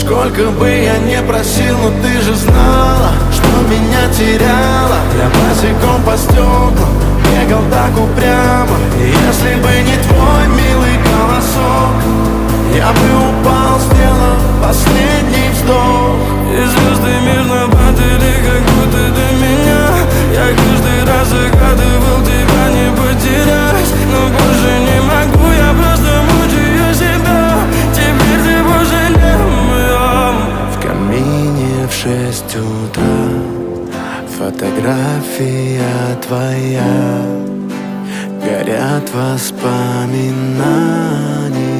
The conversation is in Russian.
Сколько бы я не просил, но ты же знала, что меня теряла. Я босиком по стеклам бегал так упрямо. И если бы не твой милый голосок, я бы упал, сделав последний вздох. И звезды мирно падали, как будто до меня. Я каждый раз загадывал тебя не потерять, но больше не могу, я просто мучаю себя. Теперь ты больше не моя. В камине в 6 утра фотография твоя. Горят воспоминания.